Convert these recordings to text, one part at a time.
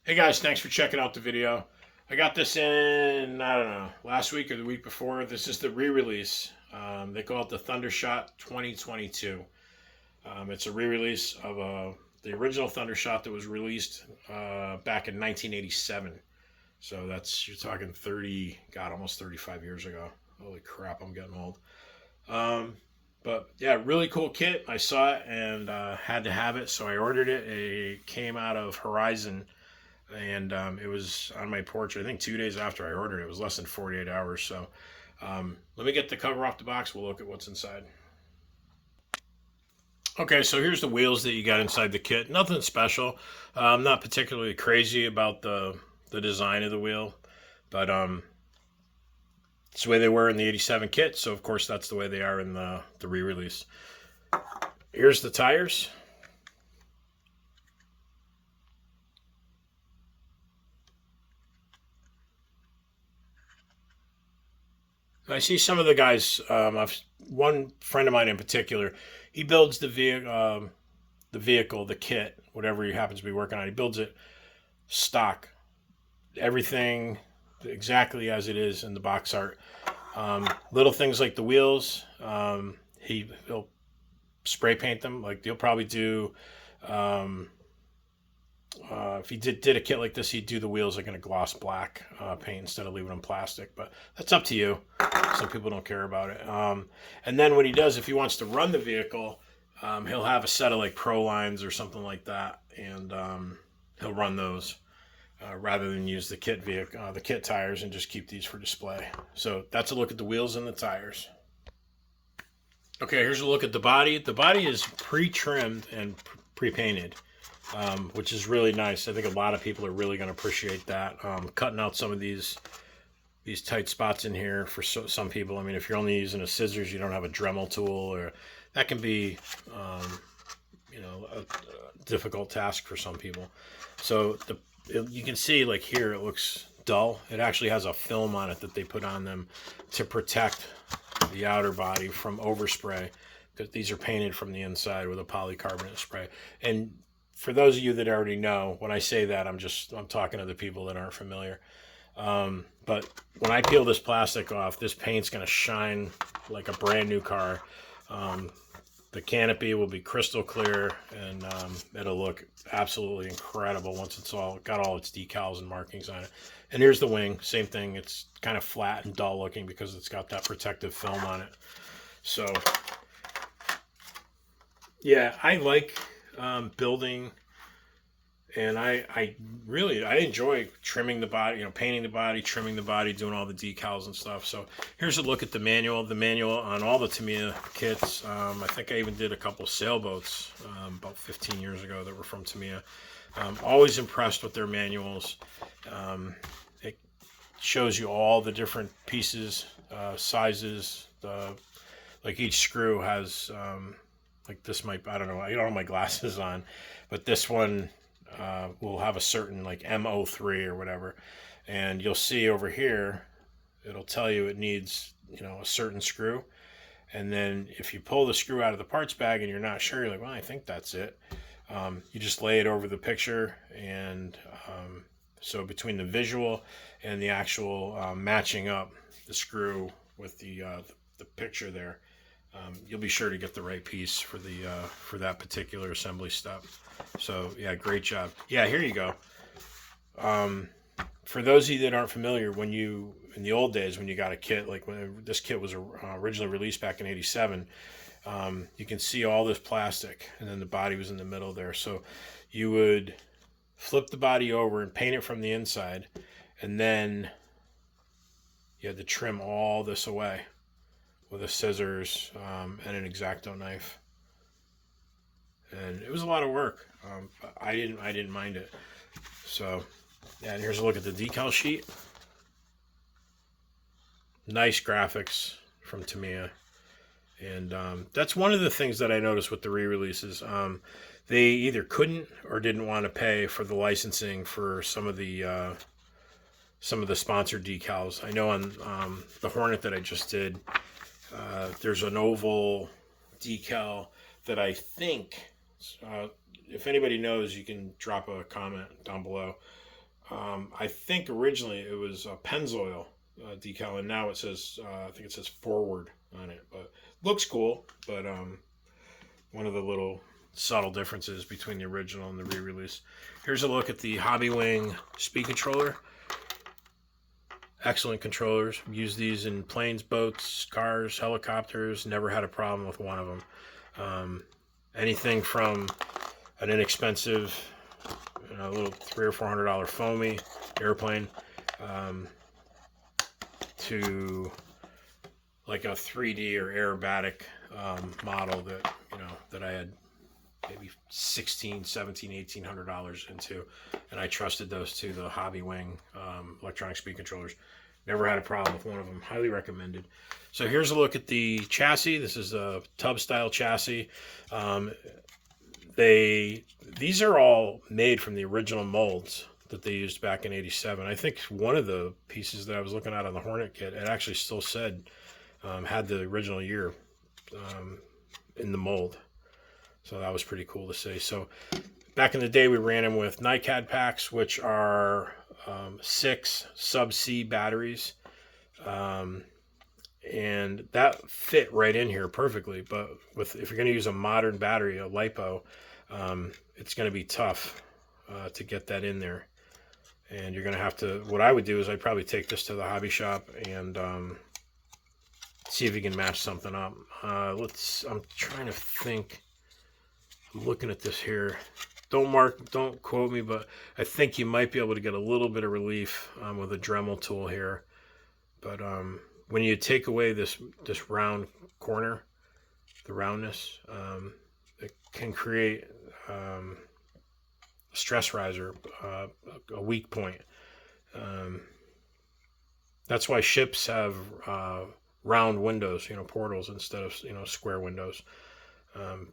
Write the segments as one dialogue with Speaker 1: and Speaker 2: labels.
Speaker 1: Hey guys, thanks for checking out the video. I got this in, I don't know, last week or the week before. This is the re-release. They call it the Thundershot 2022. It's a re-release of the original Thundershot that was released back in 1987. So that's, you're talking 30, God, almost 35 years ago. Holy crap, I'm getting old. Um, but yeah, really cool kit. I saw it and had to have it, so I ordered it. It came out of Horizon and it was on my porch. I think 2 days after I ordered it. It was less than 48 hours. So let me get the cover off the box. We'll look at what's inside. Okay, so here's the wheels that you got inside the kit. Nothing special. I'm not particularly crazy about the design of the wheel, but it's the way they were in the '87 kit. So of course that's the way they are in the re-release. Here's the tires. I see some of the guys. One friend of mine in particular, he builds the vehicle, the kit, whatever he happens to be working on. He builds it stock, everything exactly as it is in the box art. Little things like the wheels, he'll spray paint them. Like he'll probably do. Um, if he did a kit like this, he'd do the wheels like in a gloss black paint instead of leaving them plastic. But that's up to you. Some people don't care about it. And then what he does, if he wants to run the vehicle, he'll have a set of like Pro lines or something like that, and he'll run those rather than use the kit vehicle, the kit tires, and just keep these for display. So that's a look at the wheels and the tires. Okay, here's a look at the body. The body is pre-trimmed and pre-painted. Which is really nice. I think a lot of people are really going to appreciate that. Cutting out some of these tight spots in here for some people. I mean, if you're only using a scissors, you don't have a Dremel tool, or that can be, a difficult task for some people. So you can see like here, it looks dull. It actually has a film on it that they put on them to protect the outer body from overspray. Because these are painted from the inside with a polycarbonate spray. And for those of you that already know, when I say that, I'm talking to the people that aren't familiar. But when I peel this plastic off, this paint's going to shine like a brand new car. The canopy will be crystal clear, and it'll look absolutely incredible once it's all got all its decals and markings on it. And here's the wing, same thing. It's kind of flat and dull looking because it's got that protective film on it. So yeah, I like building, and I really enjoy trimming the body, painting the body, trimming the body, doing all the decals and stuff. So here's a look at the manual. The manual on all the Tamiya kits. I think I even did a couple sailboats about 15 years ago that were from Tamiya. Always impressed with their manuals. It shows you all the different pieces, sizes. Like each screw has. Like this might, I don't know, I don't have my glasses on, but this one will have a certain like MO3 or whatever. And you'll see over here, it'll tell you it needs, a certain screw. And then if you pull the screw out of the parts bag and you're not sure, you're like, well, I think that's it. You just lay it over the picture. And so between the visual and the actual matching up the screw with the picture there, you'll be sure to get the right piece for for that particular assembly step. So yeah, great job. Yeah, here you go. For those of you that aren't familiar, in the old days when you got a kit, like when this kit was originally released back in '87, you can see all this plastic, and then the body was in the middle there. So you would flip the body over and paint it from the inside, and then you had to trim all this away with a scissors and an X-Acto knife, and it was a lot of work. But I didn't mind it. So yeah, and here's a look at the decal sheet. Nice graphics from Tamiya, and that's one of the things that I noticed with the re-releases. They either couldn't or didn't want to pay for the licensing for some of the sponsored decals. I know on the Hornet that I just did. There's an oval decal that I think, if anybody knows, you can drop a comment down below. I think originally it was a Pennzoil decal, and now it says I think it says Forward on it. But looks cool. But one of the little subtle differences between the original and the re-release. Here's a look at the Hobby Wing speed controller. Excellent controllers. Use these in planes, boats, cars, helicopters. Never had a problem with one of them. Anything from an inexpensive, little $300 or $400 foamy airplane to like a 3D or aerobatic model that that I had maybe $1,600, $1,700, $1,800 into, and I trusted those to the Hobby Wing electronic speed controllers. Never had a problem with one of them. Highly recommended. So here's a look at the chassis. This is a tub style chassis. These are all made from the original molds that they used back in '87. I think one of the pieces that I was looking at on the Hornet kit, it actually still said had the original year in the mold. So that was pretty cool to see. So back in the day, we ran them with NiCad packs, which are 6 sub-C batteries. And that fit right in here perfectly. But if you're going to use a modern battery, a LiPo, it's going to be tough to get that in there. And you're going to have to, what I would do is I'd probably take this to the hobby shop and see if you can match something up. I'm trying to think. I'm looking at this here. Don't quote me, but I think you might be able to get a little bit of relief with a Dremel tool here. But when you take away this round corner, the roundness, it can create a stress riser, a weak point. That's why ships have round windows, portals instead of square windows,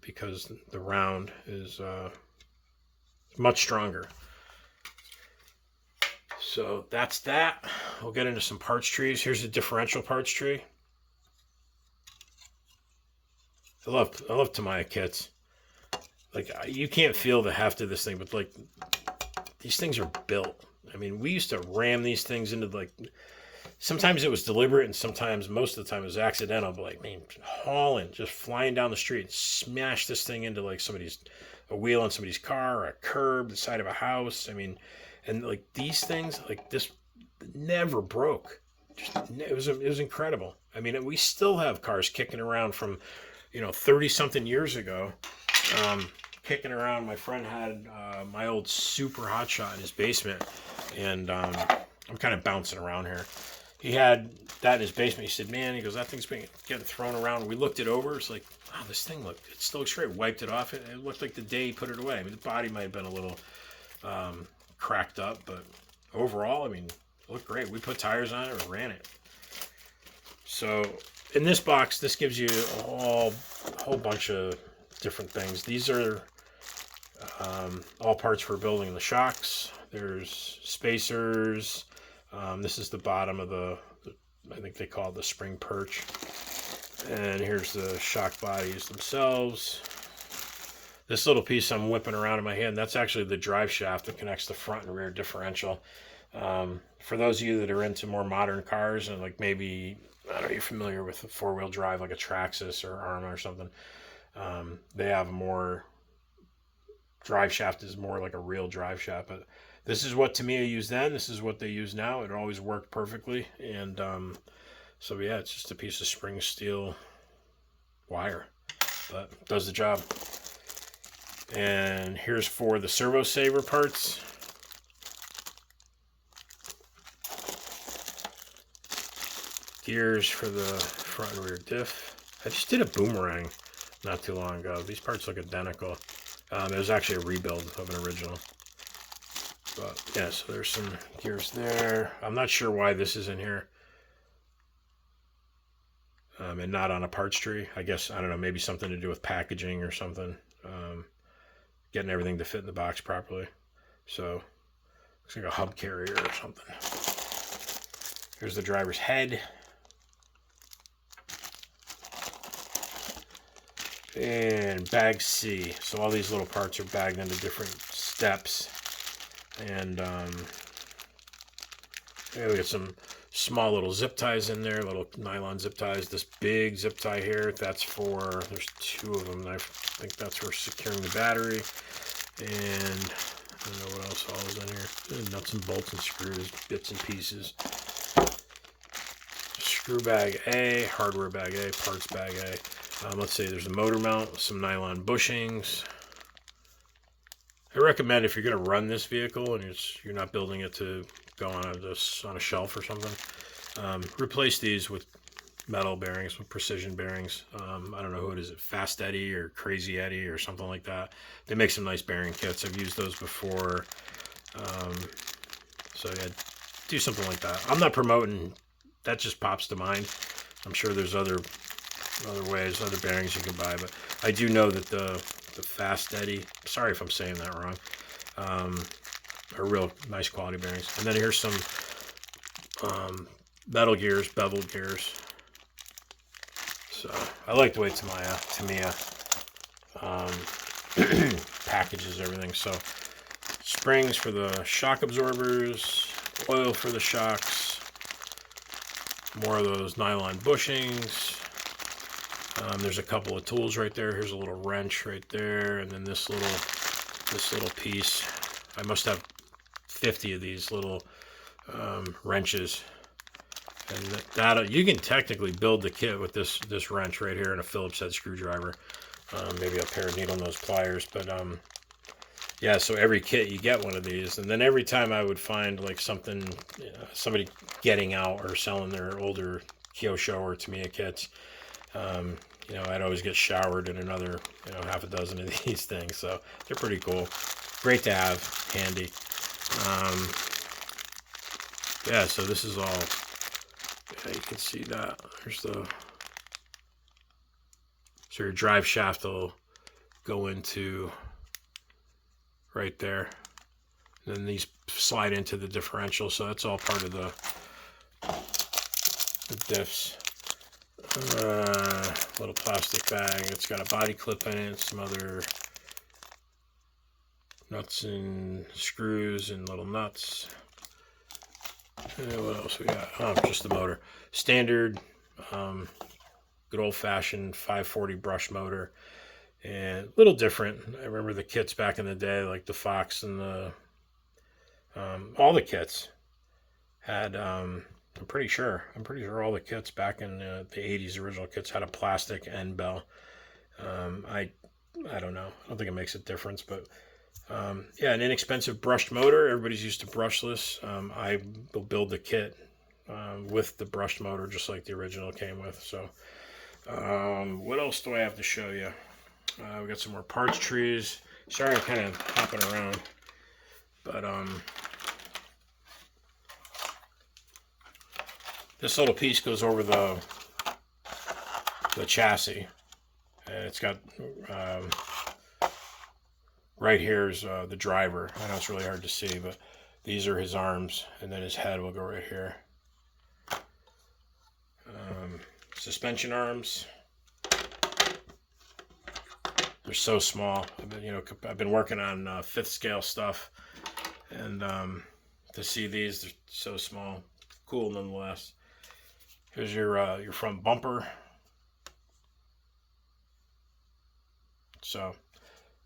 Speaker 1: because the round is much stronger. So that's that. We'll get into some parts trees. Here's the differential parts tree. I love Tamiya kits. Like, you can't feel the heft of this thing, but like, these things are built. I mean, we used to ram these things into, like, sometimes it was deliberate and sometimes, most of the time, it was accidental. But like, man, hauling, just flying down the street and smash this thing into like a wheel on somebody's car or a curb, the side of a house. I mean, and like these things, like this, never broke. It was incredible. I mean, we still have cars kicking around from 30 something years ago, kicking around. My friend had my old super hot shot in his basement, and I'm kind of bouncing around here. He had that in his basement. He said, man, he goes, that thing's been getting thrown around. We looked it over. It's like, wow, this thing it still looks great. Wiped it off. It looked like the day he put it away. I mean, the body might have been a little cracked up, but overall, I mean, it looked great. We put tires on it and ran it. So in this box, this gives you a whole bunch of different things. These are all parts for building the shocks. There's spacers. This is the bottom of I think they call it the spring perch. And here's the shock bodies themselves. This little piece I'm whipping around in my hand, that's actually the drive shaft that connects the front and rear differential. For those of you that are into more modern cars and like maybe, I don't know, you're familiar with a four-wheel drive like a Traxxas or Arma or something, they have more, drive shaft is more like a real drive shaft. But this is what Tamiya used then. This is what they use now. It always worked perfectly. And so yeah, it's just a piece of spring steel wire, but it does the job. And here's for the servo saver parts. Gears for the front and rear diff. I just did a boomerang not too long ago. These parts look identical. It was actually a rebuild of an original. But yeah, so there's some gears there. I'm not sure why this is in here. And not on a parts tree. I guess, I don't know, maybe something to do with packaging or something. Getting everything to fit in the box properly. So, looks like a hub carrier or something. Here's the driver's head. And bag C. So all these little parts are bagged into different steps. And Here we got some small little zip ties in there, little nylon zip ties. This big zip tie here, that's for, there's two of them. I think that's for securing the battery. And I don't know what else all is in here. Nuts and bolts and screws, bits and pieces. Screw bag A, hardware bag A, parts bag A. Let's say there's a motor mount, some nylon bushings. I recommend if you're going to run this vehicle and you're not building it to go on a shelf or something, replace these with metal bearings, with precision bearings. I don't know who it is, Fast Eddie or Crazy Eddie or something like that. They make some nice bearing kits. I've used those before. So yeah, do something like that. I'm not promoting, that just pops to mind. I'm sure there's other ways, other bearings you can buy, but I do know that the Fast Eddie, sorry if I'm saying that wrong, are real nice quality bearings. And then here's some metal gears, beveled gears. So I like the way Tamiya packages everything. So springs for the shock absorbers, oil for the shocks, more of those nylon bushings. There's a couple of tools right there. Here's a little wrench right there, and then this little piece. I must have 50 of these little wrenches, and that you can technically build the kit with this wrench right here and a Phillips head screwdriver, maybe a pair of needle nose pliers. But yeah, so every kit you get one of these, and then every time I would find like something, somebody getting out or selling their older Kyosho or Tamiya kits. I'd always get showered in another, half a dozen of these things. So they're pretty cool. Great to have, handy. Yeah, so this is all, yeah, you can see that. Here's so your drive shaft will go into right there. And then these slide into the differential. So that's all part of the diffs. Little plastic bag. It's got a body clip in it, some other nuts and screws and little nuts. And what else we got? Oh, just the motor. Standard, good old-fashioned 540 brush motor, and a little different. I remember the kits back in the day, like the Fox and the all the kits had. I'm pretty sure all the kits back in the 80s, original kits, had a plastic end bell. I don't know. I don't think it makes a difference, but yeah, an inexpensive brushed motor. Everybody's used to brushless. I will build the kit with the brushed motor, just like the original came with. So what else do I have to show you? We got some more parts trees. Sorry, I'm kind of hopping around, but this little piece goes over the chassis, and it's got right here is the driver. I know it's really hard to see, but these are his arms, and then his head will go right here. Suspension arms. They're so small. I've been working on 5th scale stuff, and to see these, they're so small. Cool nonetheless. Here's your front bumper. So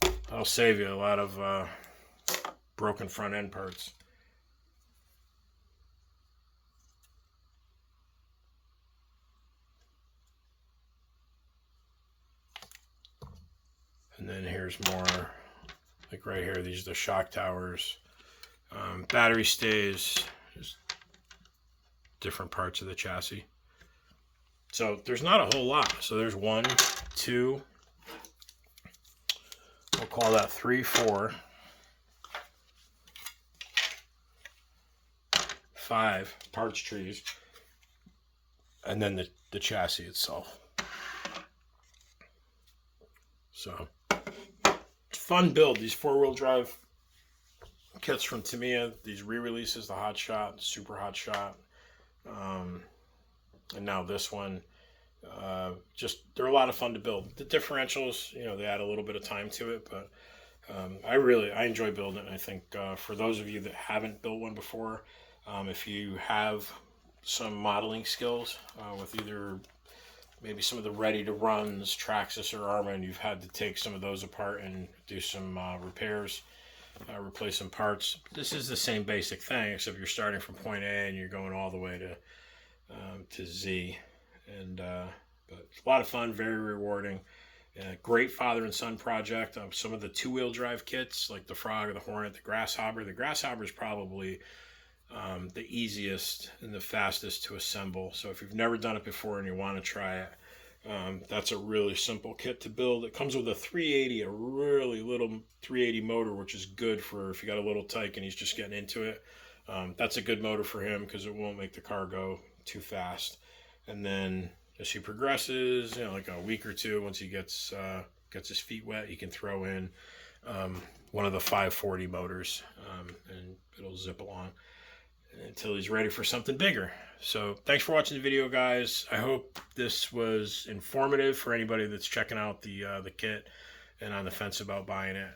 Speaker 1: that'll save you a lot of broken front end parts. And then here's more, like right here, these are the shock towers, battery stays, just different parts of the chassis. So there's not a whole lot. So there's 1, 2, we'll call that 3, 4, 5 parts trees, and then the chassis itself. So it's fun build. These 4-wheel drive kits from Tamiya, these re-releases, the Hot Shot, the Super Hot Shot, and now this one, they're a lot of fun to build. The differentials, they add a little bit of time to it, but I enjoy building it. I think for those of you that haven't built one before, If you have some modeling skills with either maybe some of the ready to runs, Traxxas or Arma, and you've had to take some of those apart and do some repairs, replace some parts. This is the same basic thing, except you're starting from point A and you're going all the way to Z. And but it's a lot of fun, very rewarding. Great father and son project. Some of the two-wheel drive kits, like the Frog, the Hornet, the Grasshopper. The Grasshopper is probably the easiest and the fastest to assemble. So if you've never done it before and you want to try it, that's a really simple kit to build. It comes with a 380, a really little 380 motor, which is good for if you got a little tyke and he's just getting into it. That's a good motor for him because it won't make the car go too fast. And then as he progresses, like a week or two, once he gets his feet wet, he can throw in one of the 540 motors, and it'll zip along until he's ready for something bigger. So thanks for watching the video, guys. I hope this was informative for anybody that's checking out the kit and on the fence about buying it.